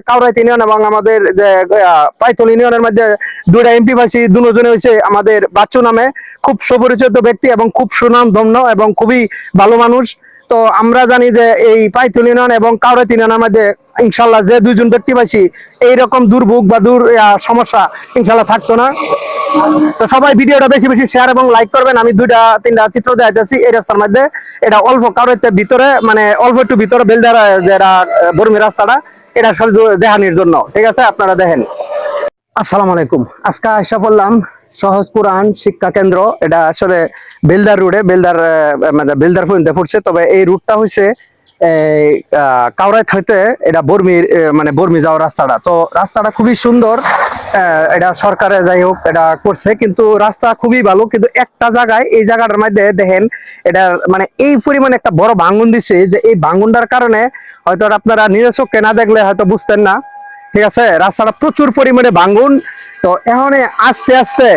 Kaurait union এবং আমাদের যে পাইতল ইউনিয়নের মধ্যে দুইটা এমপি ভাসী দুজনে হয়েছে আমাদের বাচ্চু নামে, খুব সুপরিচিত ব্যক্তি এবং খুব সুনামধন্য এবং খুবই ভালো মানুষ। তো আমরা জানি যে এই পাইতল ইউনিয়ন এবং কাউরাইত ইউনিয়নের মধ্যে ইনশাল্লাহ যে দুইজন ব্যক্তি পাইছি এইরকম দুর্ভোগ বা সমস্যা ইনশাল্লাহ থাকতো না। তো সবাই ভিডিওটা বেশি বেশি শেয়ার এবং লাইক করবেন। আমি দুইটা তিনটা চিত্র দেখাইতেছি এই রাস্তার মধ্যে। এটা অল্প কাউরাইতের ভিতরে, মানে অল্প একটু ভিতরে বেলদার যেটা বর্মি রাস্তাটা, এটা সব দেখানোর জন্য। ঠিক আছে, আপনারা দেখেন। আসসালামু আলাইকুম। আজকে আশা বললাম সহজ কোরআন শিক্ষা কেন্দ্র। এটা আসলে বেলদার রোডে, মানে বেলদার পর্যন্ত পড়ছে। তবে এই রুটটা হচ্ছে কাউরাইত হইতে এটা বর্মির, মানে বর্মি যাওয়ার রাস্তাটা। তো রাস্তাটা খুবই সুন্দর। এটা সরকারে যাই হোক এটা করছে, কিন্তু রাস্তা খুবই ভালো। কিন্তু একটা জায়গায়, এই জায়গাটার মধ্যে দেখেন এটা মানে এই পরিমাণে একটা বড় ভাঙন দিছে যে এই ভাঙনটার কারণে হয়তো আপনারা নিজের চোখে না দেখলে হয়তো বুঝতেন না। ঠিক আছে, রাস্তাটা প্রচুর পরিমাণে ভাঙন। তো এখন আস্তে আস্তে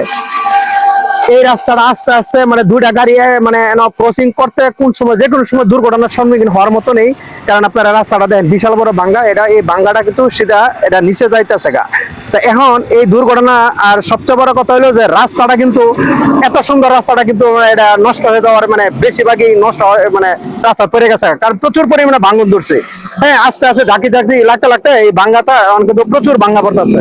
এই রাস্তাটা আস্তে আস্তে মানে দুইটা গাড়ি মানে ক্রসিং করতে কোন সময় যে কোনো সময় দুর্ঘটনার সম্মুখীন হওয়ার মতো নেই। কারণ আপনারা রাস্তাটা দেখেন বিশাল বড় ভাঙ্গা। এই ভাঙ্গাটা কিন্তু সিধা এটা নিচে যাইতেছে গা। তো এখন এই দুর্ঘটনা, আর সবচেয়ে বড় কথা হলো যে রাস্তাটা কিন্তু এত সুন্দর রাস্তাটা কিন্তু এটা নষ্ট হয়ে যাওয়ার মানে বেশিরভাগই নষ্ট হয়, মানে রাস্তা পড়ে গেছে কারণ প্রচুর পরিমাণে ভাঙন ধরছে। হ্যাঁ, আস্তে আস্তে ঝাঁকি ঝাঁকি লাগতে লাগতে এই ভাঙ্গাটা এখন কিন্তু প্রচুর ভাঙ্গা পড়তেছে।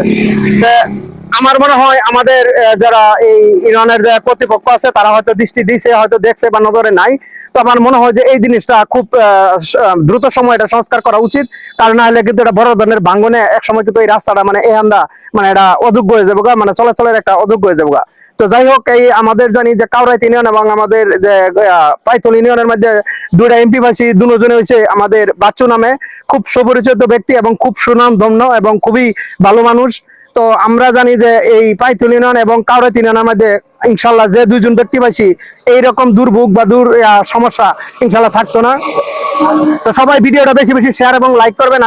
আমার মনে হয় আমাদের যারা এই ইউনিয়নের যে কর্তৃপক্ষ আছে তারা হয়তো দৃষ্টি দিয়েছে, হয়তো দেখছে বা নজরে নাই। তো আমার মনে হয় যে এই জিনিসটা খুব দ্রুত সময় এটা সংস্কার করা উচিত। কারণ না হলে কিন্তু এটা বড় ধরনের ভাঙ্গনে এক সময় কিন্তু এই রাস্তাটা মানে মানে এটা অযোগ্য হয়ে যাবো, মানে চলাচলের একটা অযোগ্য হয়ে যাবো। তো যাই হোক, এই আমাদের জানি যে কাউরাইত ইউনিয়ন এবং আমাদের যে পাইতল ইউনিয়নের মধ্যে দুইটা এমপি ভাসী দুজনে হয়েছে আমাদের বাচ্চু নামে, খুব সুপরিচিত ব্যক্তি এবং খুব সুনামধন্য এবং খুবই ভালো মানুষ। তো আমরা জানি যে এই পাইতল ইউনিয়ন এবং কাউরাইত ইউনিয়নের মধ্যে ইনশাল্লাহ যে দুইজন ব্যক্তি পাইছি এইরকম দুর্ভোগ বা সমস্যা ইনশাল্লাহ থাকতো না। তো সবাই ভিডিওটা বেশি বেশি শেয়ার এবং লাইক করবেন।